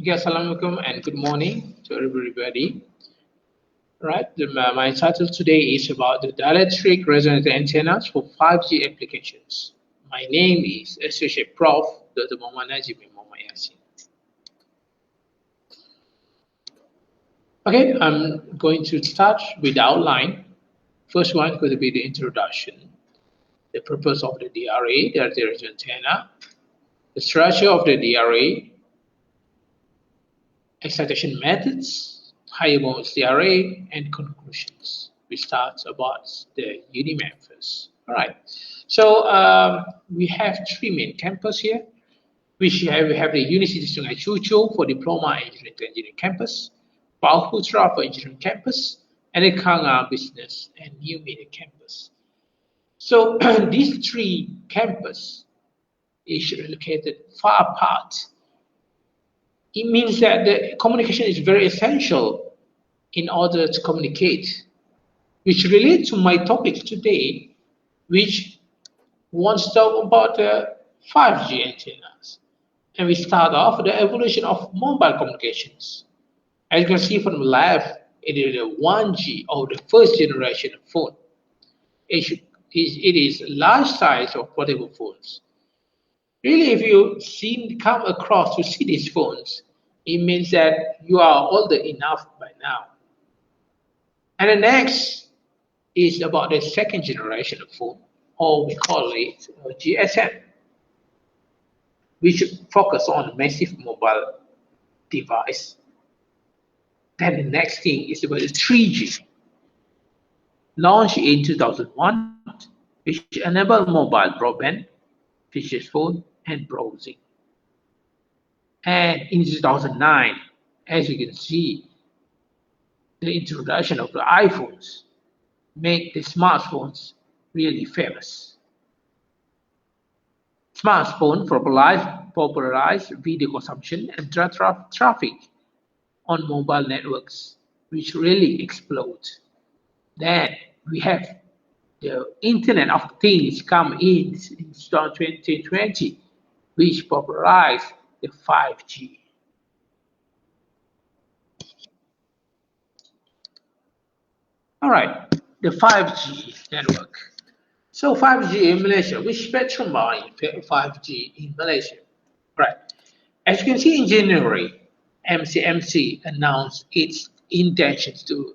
Okay, assalamualaikum and good morning to everybody. Right, my title today is about the dielectric resonator antennas for 5G applications. My name is Associate Prof. Dr. Mohd Najib Mohd Yasin. Okay, I'm going to start with the outline. First one is going to be the introduction, the purpose of the DRA, dielectric antenna, the structure of the DRA, excitation methods, higher bonus DRA, and conclusions. We start about the UNIMAP first. All right. So we have three main campuses here. We have the University of Sungai Chucho for Diploma Engineering Campus, Pau Putra for Engineering Campus, and the Kanga Business and New Media Campus. So these three campuses is located far apart. It means that the communication is very essential in order to communicate, which relates to my topic today, which wants to talk about the 5G antennas. And we start off with the evolution of mobile communications. As you can see from the left, it is the 1G or the first generation of phone. It is large size of portable phones. Really, if you come across to see these phones, it means that you are older enough by now. And the next is about the second generation of phone, or we call it GSM, which focus on massive mobile device. Then the next thing is about the 3G, launched in 2001, which enabled mobile broadband, features phone, and browsing. And in 2009, as you can see, the introduction of the iPhones made the smartphones really famous. Smartphones popularized video consumption and traffic on mobile networks, which really explode. Then we have the Internet of Things come in 2020, which popularized the 5G. All right, the 5G network. So 5G in Malaysia, which spectrum are in 5G in Malaysia? Right. As you can see in January, MCMC announced its intentions to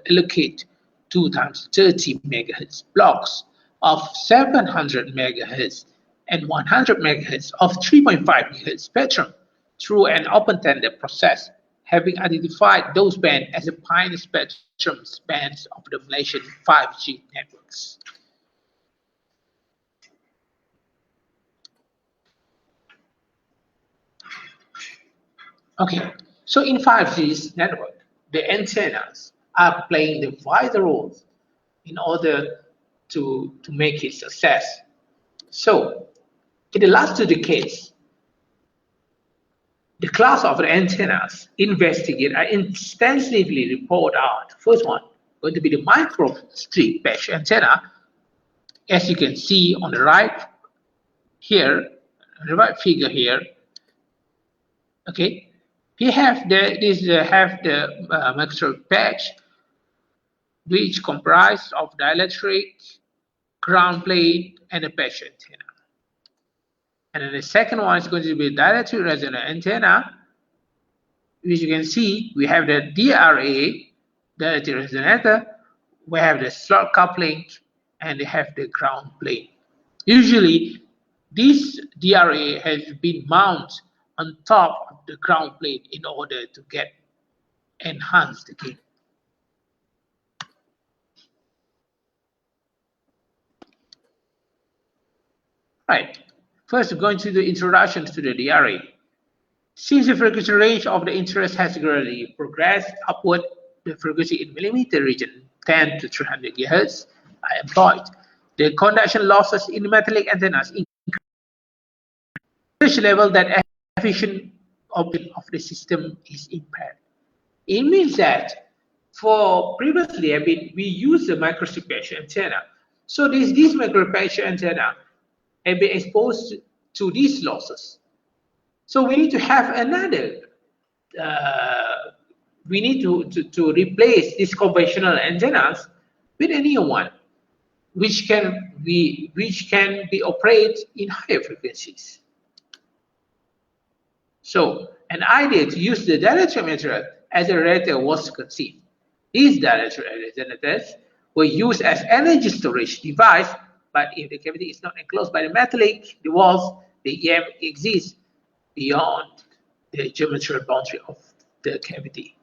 allocate 2 times 30 megahertz blocks of 700 megahertz and 100 megahertz of 3.5 gigahertz spectrum through an open tender process, having identified those bands as the pioneer spectrum bands of the Malaysian 5G networks. Okay, so in 5G's network, the antennas are playing the vital roles in order to make it success. So, in the last 2 decades, the class of the antennas investigated and extensively report out. First one going to be the microstrip patch antenna, as you can see on the right here, the right figure here. Okay, we have the microstrip patch, which comprise of dielectric, ground plate, and a patch antenna. And then the second one is going to be dielectric resonator antenna, which you can see we have the DRA, dielectric resonator, we have the slot coupling, and they have the ground plate. Usually, this DRA has been mounted on top of the ground plate in order to get enhanced gain. Right. First, going to the introduction to the DRA. Since the frequency range of the interest has gradually progressed upward, the frequency in millimeter region 10 to 300 GHz are employed. The conduction losses in metallic antennas increase to such level that efficient operation of the system is impaired. It means that for previously, we used the microstrip patch antenna. So this microstrip patch antenna have been exposed to these losses. So we need to have another we need to replace these conventional antennas with a new one, which can be operated in higher frequencies. So an idea to use the dielectric meter as a resonator was conceived. These dielectric resonators were used as energy storage device, but if the cavity is not enclosed by the metallic the walls, the EM exists beyond the geometrical boundary of the cavity.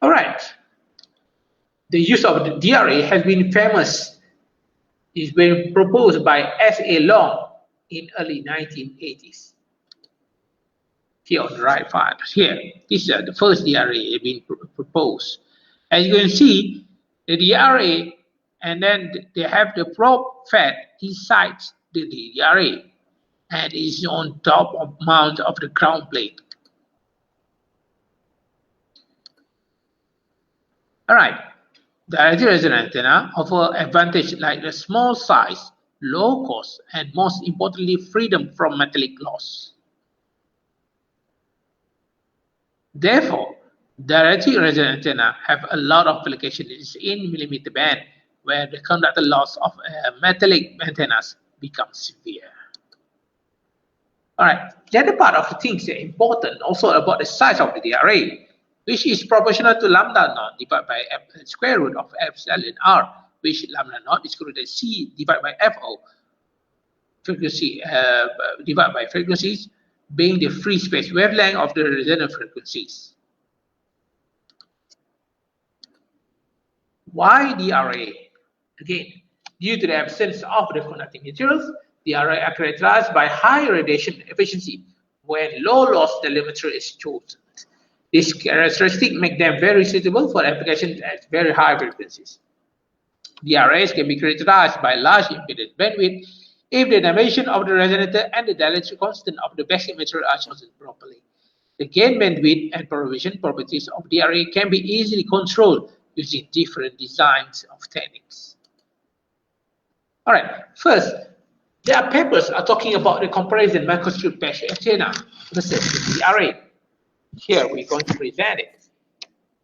All right. The use of the DRA has been famous. It's been proposed by S.A. Long in early 1980s. Here on the right side, here, this is the first DRA being proposed. As you can see, the DRA, and then they have the probe fed inside the DRA, and is on top of mount of the ground plate. All right, dielectric resonant antenna offer advantage like the small size, low cost, and most importantly, freedom from metallic loss. Therefore, dielectric resonant antenna have a lot of applications in millimeter band, where the conductor loss of metallic antennas becomes severe. All right, the other part of the things that are important also about the size of the DRA, which is proportional to lambda naught divided by square root of epsilon r, which lambda naught is equal to c divided by fo, frequency divided by frequencies, being the free space wavelength of the resonant frequencies. Why DRA? Again, due to the absence of the conducting materials, DRA are characterized by high radiation efficiency when low loss telemetry is chosen. This characteristic make them very suitable for applications at very high frequencies. DRAs can be characterized by large impedance bandwidth if the dimension of the resonator and the dielectric constant of the basic material are chosen properly. The gain bandwidth and propagation properties of DRA can be easily controlled using different designs of techniques. All right, first, there are papers are talking about the comparison microstrip patch antenna versus the DRA. Here we're going to present it.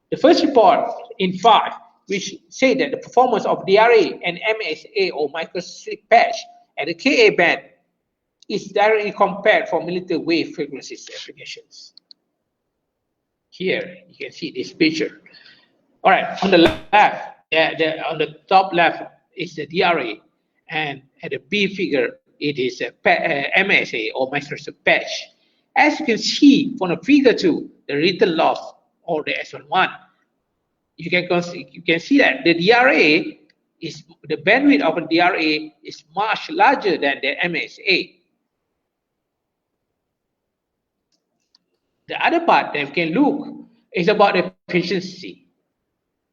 The first report in 5, which say that the performance of DRA and MSA or microstrip patch at the Ka band is directly compared for millimeter wave frequencies applications. Here you can see this picture. All right, on the left, on the top left is the DRA, and at the B figure it is a MSA or microstrip patch. As you can see from the figure 2, the return loss or the S11, you can see that the DRA is the bandwidth of the DRA is much larger than the MSA. The other part that we can look is about the efficiency.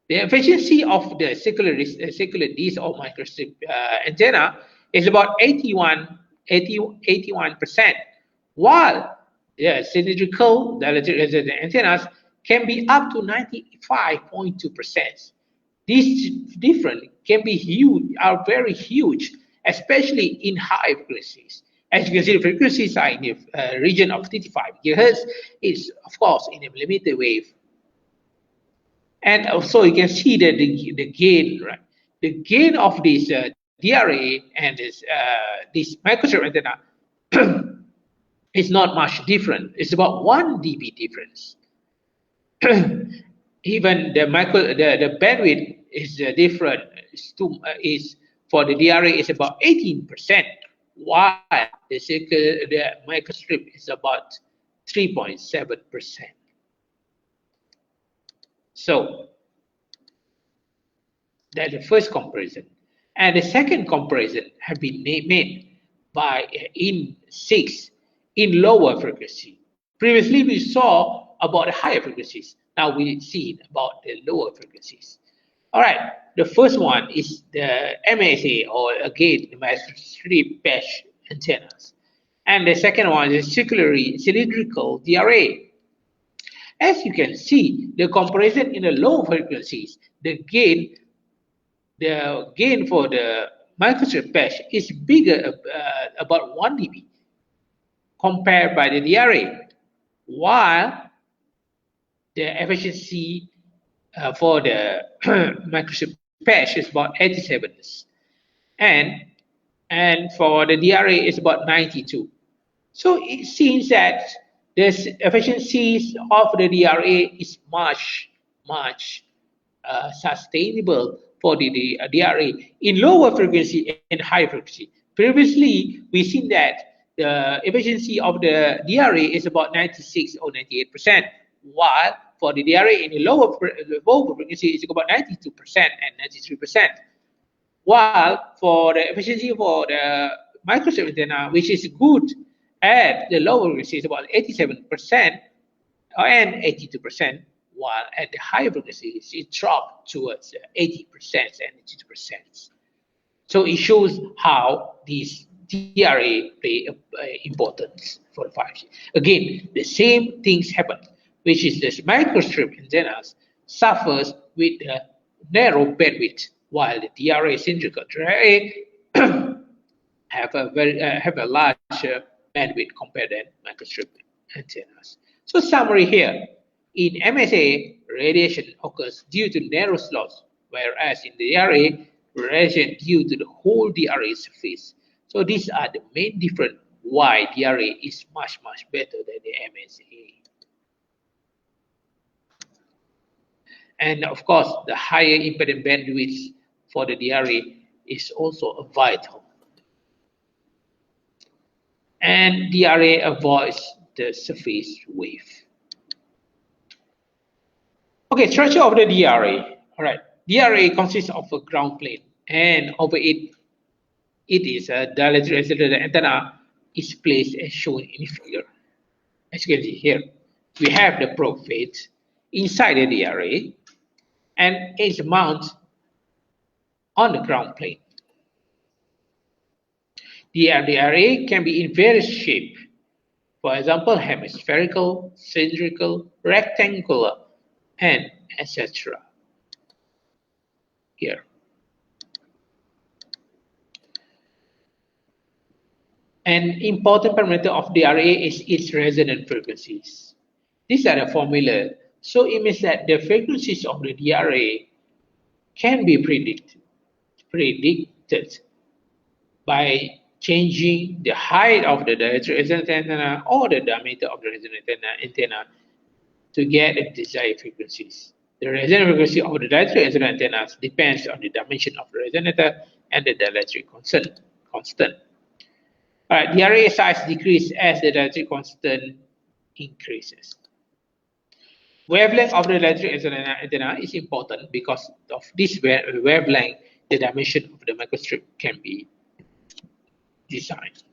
The efficiency of the circular disc or microstrip antenna is about 81%, while the cylindrical dielectric resonant antennas can be up to 95.2%. These difference can be huge, are very huge, especially in high frequencies. As you can see, the frequencies are in the region of 35 GHz. It's of course in a millimeter wave. And also you can see that the gain, right? The gain of this DRA and this microstrip antenna is not much different. It's about 1 dB difference. Even the bandwidth is different. Is for the DRA is about 18%, while the microstrip is about 3.7%. So that's the first comparison. And the second comparison have been made by in 6 in lower frequency. Previously we saw about the higher frequencies. Now we see about the lower frequencies. All right, the first one is the MSA, or again the microstrip patch antennas, and the second one is cylindrical DRA. As you can see, the comparison in the low frequencies, the gain for the microstrip patch is bigger, about 1 dB, compared by the DRA. while the efficiency for the microchip patch is about 87, and for the DRA is about 92. So it seems that the efficiencies of the DRA is much sustainable for the DRA in lower frequency and high frequency. Previously, we've seen that the efficiency of the DRA is about 96 or 98%, while for the DRA in the lower frequency it's about 92% and 93%. While for the efficiency for the microwave antenna, which is good at the lower frequency, is about 87% and 82%, while at the higher frequencies it dropped towards 80% and 82%. So it shows how these DRA play importance for 5G. Again, the same things happen, which is the microstrip antennas suffers with a narrow bandwidth, while the DRA cylindrical array have a larger bandwidth compared to microstrip antennas. So summary here, in MSA, radiation occurs due to narrow slots, whereas in the DRA, radiation due to the whole DRA surface. So these are the main difference why DRA is much better than the MSA. And of course, the higher impedance bandwidth for the DRA is also vital. And DRA avoids the surface wave. Okay, structure of the DRA. All right, DRA consists of a ground plane, and over it is a dielectric resonator antenna is placed as shown in the figure. As you can see here, we have the probe face inside the DRA, and it's mounted on the ground plane. The DRA can be in various shapes. For example, hemispherical, cylindrical, rectangular, and etc. Here. An important parameter of DRA is its resonant frequencies. These are the formula. So it means that the frequencies of the DRA can be predicted by changing the height of the dielectric resonant antenna or the diameter of the resonant antenna to get the desired frequencies. The resonant frequency of the dielectric resonant antennas depends on the dimension of the resonator and the dielectric constant. DRA size decreases as the dielectric constant increases. Wavelength of the dielectric antenna is important because of this wavelength, the dimension of the microstrip can be designed.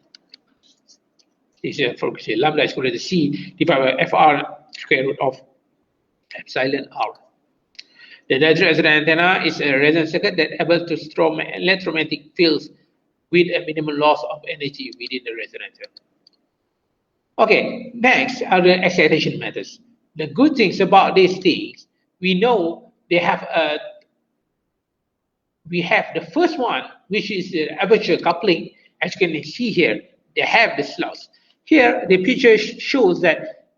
This is a frequency lambda is equal to C divided by FR square root of epsilon R. The dielectric resonant antenna is a resonant circuit that is able to store electromagnetic fields with a minimal loss of energy within the resonator. Okay, next are the excitation methods. The good things about these things, we know they have we have the first one, which is the aperture coupling. As you can see here, they have the slots. Here, the picture shows that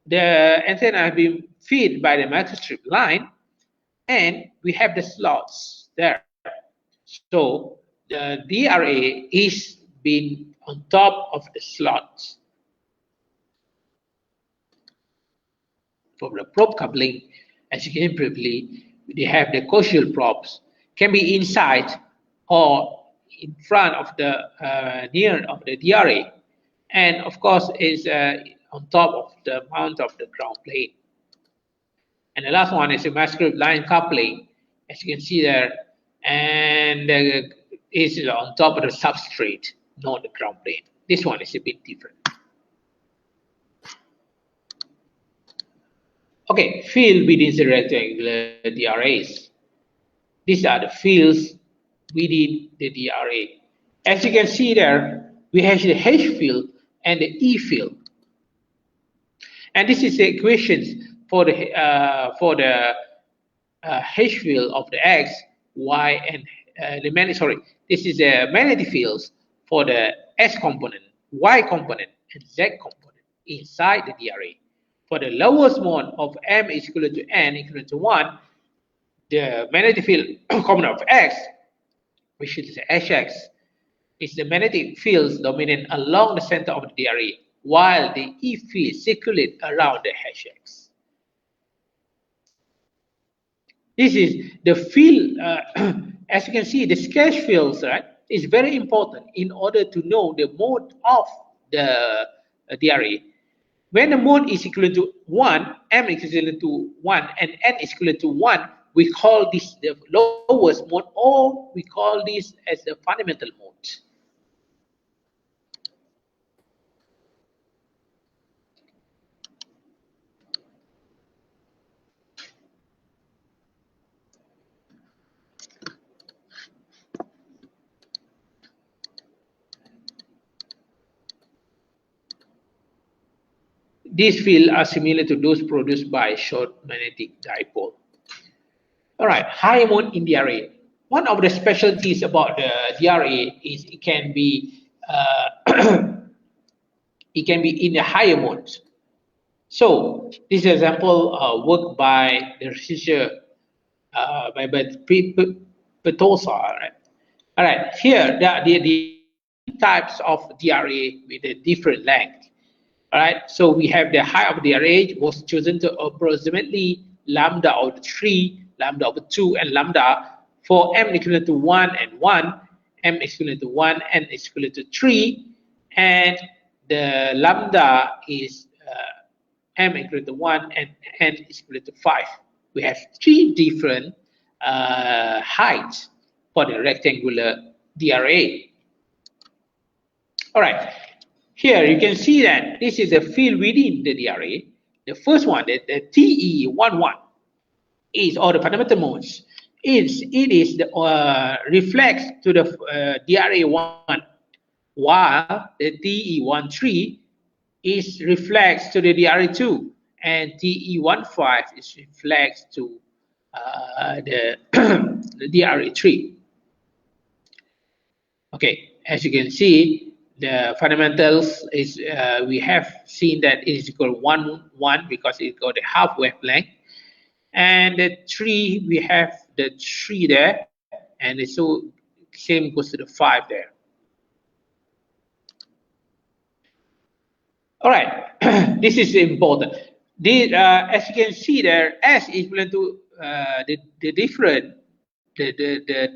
the antenna has been fed by the microstrip line, and we have the slots there. So the DRA is being on top of the slots. For the probe coupling, as you can briefly, they have the coaxial probes, can be inside or in front of the near of the DRA, and of course is on top of the mount of the ground plane. And the last one is a microstrip line coupling, as you can see there, and is on top of the substrate, not the ground plane. This one is a bit different. Okay, field within the rectangular DRAs. These are the fields within the DRA. As you can see there, we have the H field and the E field. And this is the equations for the H field of the X, Y, and this is the magnetic fields for the S component, Y component, and Z component inside the DRA. For the lowest mode of M is equal to N equal to 1, the magnetic field component of X, which is Hx, is the magnetic fields dominant along the center of the DRA, while the E field circulate around the Hx. This is the field, as you can see, the sketch fields, right, is very important in order to know the mode of the DRA. When the mode is equal to 1, M is equal to 1, and N is equal to 1, we call this the lowest mode, or we call this as the fundamental mode. These fields are similar to those produced by short magnetic dipole. All right, high mode in DRA. One of the specialties about the DRA is it can be it can be in the higher mode. So this example work by the researcher by Petosa. All right. Here there are the types of DRA with a different length. All right. So we have the height of the DRA was chosen to approximately lambda over 3, lambda over 2, and lambda for M equal to 1 and 1, M is equal to 1, N is equal to 3, and the lambda is M equal to 1 and N is equal to 5. We have 3 different heights for the rectangular DRA. All right, here you can see that this is a field within the DRA. The first one, the TE11, is all the fundamental modes. It is the reflects to the DRA1, while the TE13 is reflects to the DRA2, and TE15 is reflects to the, the DRA3. Okay, as you can see, the fundamentals is we have seen that it is equal to 1 because it got a half wavelength, and the 3 we have the 3 there, and it's so same goes to the 5 there. All right, this is important. As you can see there, S is equal to the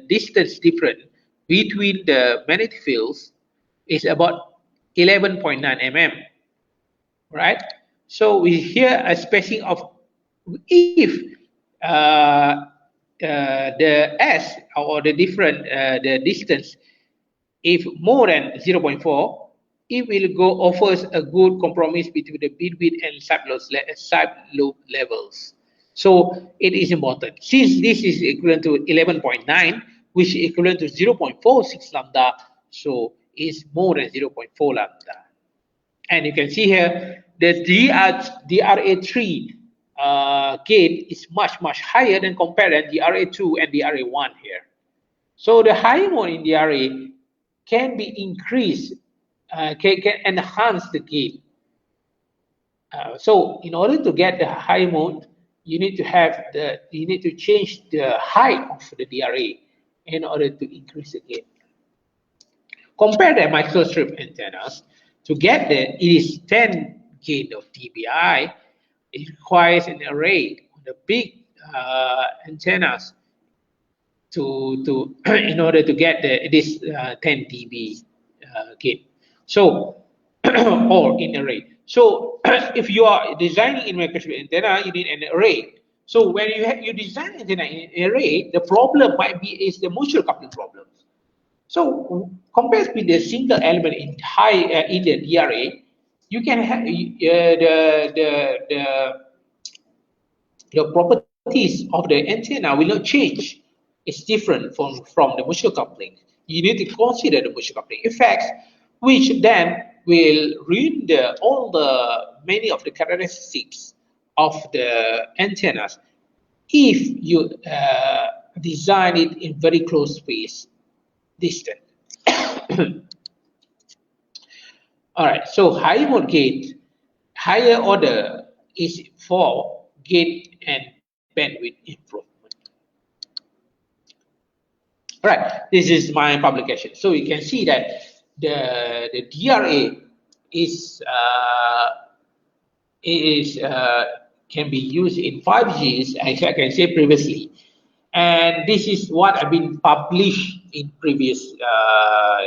distance difference between the magnetic fields is about 11.9 mm, right? So we here a spacing of, if the S or the different the distance, if more than 0.4, it will go offers a good compromise between the beamwidth and side lobe levels. So it is important. Since this is equivalent to 11.9, which is equivalent to 0.46 lambda, so it's more than 0.4 lambda. And you can see here the DRA3 gain is much higher than compared to DRA2 and DRA1 here. So the high mode in DRA can be increased, can enhance the gain. So in order to get the high mode, you need to change the height of the DRA in order to increase the gain. Compare the microstrip antennas. To get the, it is 10 gain of dBi. It requires an array on the big antennas to in order to get this 10 dB gain. So or in array. So if you are designing in microstrip antenna, you need an array. So when you design antenna in an array, the problem might be is the mutual coupling problem. So compared with the single element in in the DRA, you can have the properties of the antenna will not change. It's different from the mutual coupling. You need to consider the mutual coupling effects, which then will ruin many of the characteristics of the antennas if you design it in very close space distance. All right, so high mode gain, higher order is for gain and bandwidth improvement. All right, this is my publication. So you can see that the DRA is can be used in 5Gs, as I can say previously, and this is what have been published in previous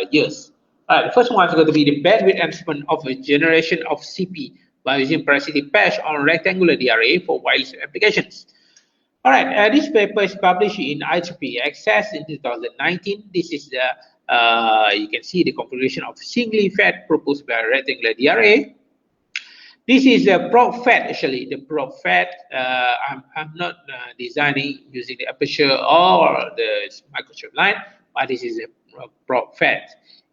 years. The first one is going to be the bandwidth enhancement of a generation of CP by using parasitic patch on rectangular DRA for wireless applications. All right, this paper is published in IEEE Access in 2019. This is the you can see the configuration of singly fed proposed by rectangular DRA. This is a Prof actually. The Prof I'm not designing using the aperture or the microstrip line, but this is a Prof.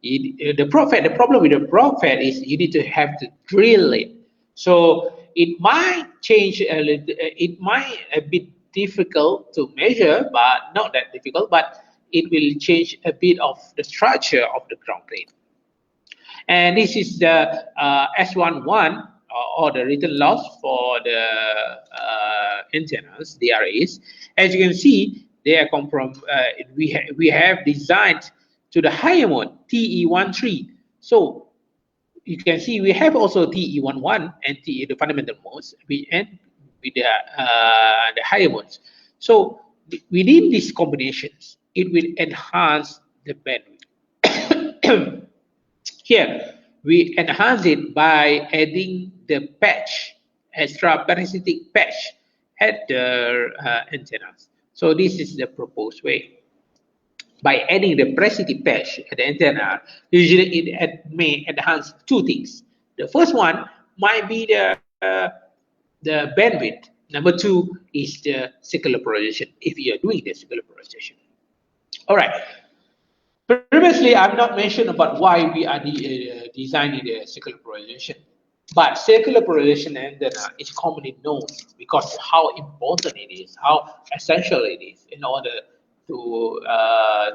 The problem with the Prof is you need to have to drill it. So it might change a little, it might a bit difficult to measure, but not that difficult, but it will change a bit of the structure of the ground plane. And this is the S11 or the written loss for the antennas, DRAs. As you can see, they are come from, we have designed to the higher mode, TE13. So you can see we have also TE11 and TE, the fundamental modes, and with the higher modes. So within these combinations, it will enhance the bandwidth. Here, we enhance it by adding the patch, extra parasitic patch at the antennas. So this is the proposed way. By adding the parasitic patch at the antenna, usually it may enhance two things. The first one might be the bandwidth. Number two is the circular polarization, if you are doing the circular polarization. All right. Previously, I've not mentioned about why we are designing the circular polarization. But circular polarization antenna is commonly known because of how important it is, how essential it is in order to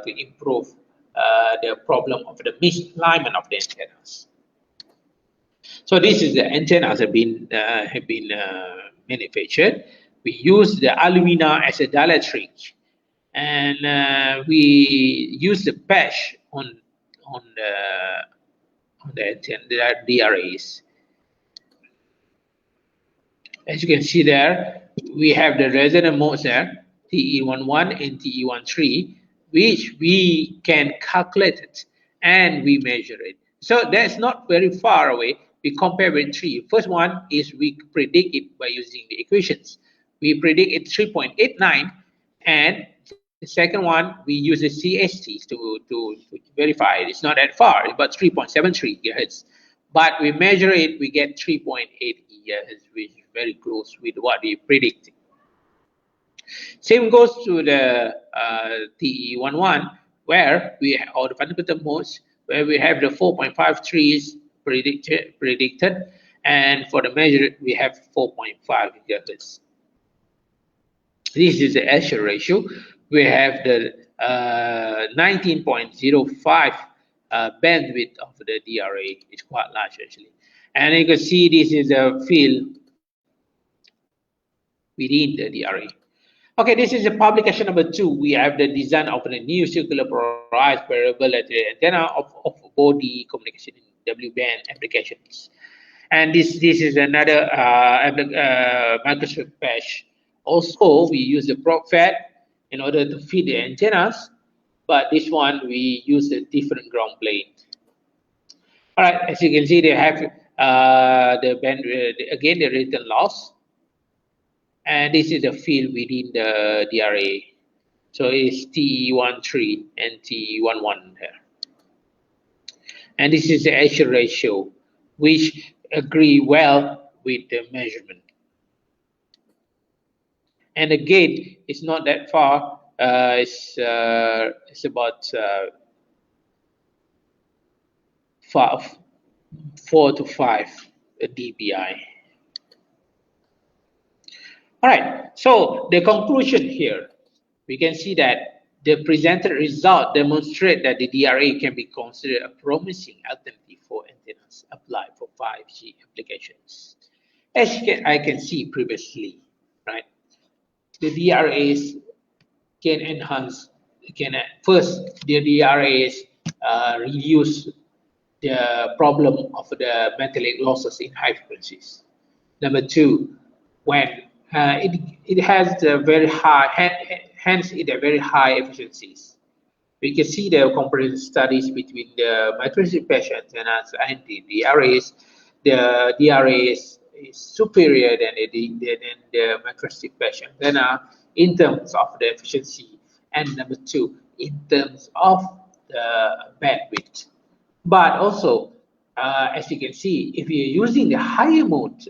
improve the problem of the misalignment of the antennas. So this is the antennas have been manufactured. We use the alumina as a dielectric, and we use the patch on the antenna, the DRAs. As you can see there, we have the resonant modes there, TE11 and TE13, which we can calculate it and we measure it. So that's not very far away. We compare with three. First one is we predict it by using the equations. We predict it 3.89, and the second one we use the CST to verify it. It's not that far, it's about 3.73 GHz. But we measure it, we get 3.8 GHz, which is very close with what we predicted. Same goes to the TE11, where we have all the fundamental modes, where we have the 4.53s predicted, and for the measure we have 4.5 GHz. This is the Asher ratio. We have the 19.05 bandwidth of the DRA. It's quite large actually, and you can see this is a field within the DRA. Okay, this is the publication number 2. We have the design of the new circular polarized variable antenna of body communication in W-band applications. And this is another microstrip patch. Also, we use the Prof in order to feed the antennas, but this one we use a different ground plane. All right, as you can see, they have the band again the written loss. And this is the field within the DRA. So it's TE13 and TE11 there. And this is the Asher ratio, which agree well with the measurement. And again, it's not that far. It's about 4 to 5 dBi. All right, so the conclusion here, we can see that the presented result demonstrate that the DRA can be considered a promising alternative for antennas applied for 5G applications. As I can see previously, right? The DRAs can enhance, can first the DRAs reduce the problem of the metallic losses in high frequencies. Number two, when it has the very high, hence it a very high efficiencies. We can see the comparison studies between the microwave patch antennas and the DRAs. The DRAs is superior than the microwave patch antenna in terms of the efficiency, and number two, in terms of the bandwidth. But also, as you can see, if you're using the higher mode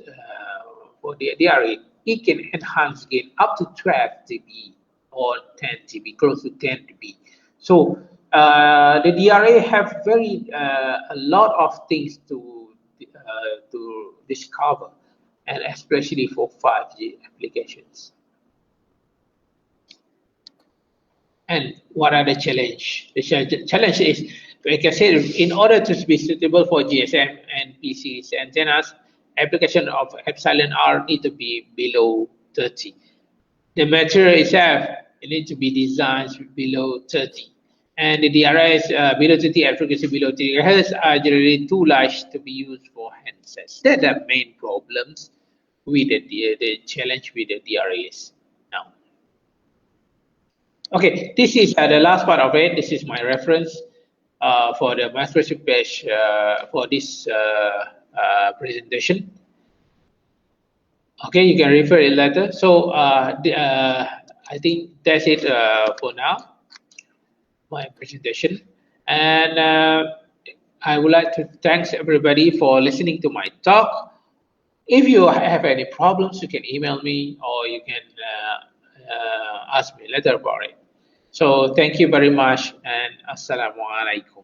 for the DRA, it can enhance gain up to 12 dB or 10 dB, close to 10 dB. So the DRA have very a lot of things to discover, and especially for 5G applications. And what are the challenge? The challenge is, like I said, in order to be suitable for GSM and PCs antennas, application of epsilon R need to be below 30. The material itself need to be designed below 30. And the DRS below 30 and frequency below 30 Hz are generally too large to be used for handsets. That's the main problems with the challenge with the DRAs now. Okay, this is the last part of it. This is my reference for the mastership page for this presentation. Okay, you can refer it later. So I think that's it for now, my presentation. And I would like to thank everybody for listening to my talk. If you have any problems, you can email me or you can ask me later about it. So thank you very much, and Assalamu alaikum.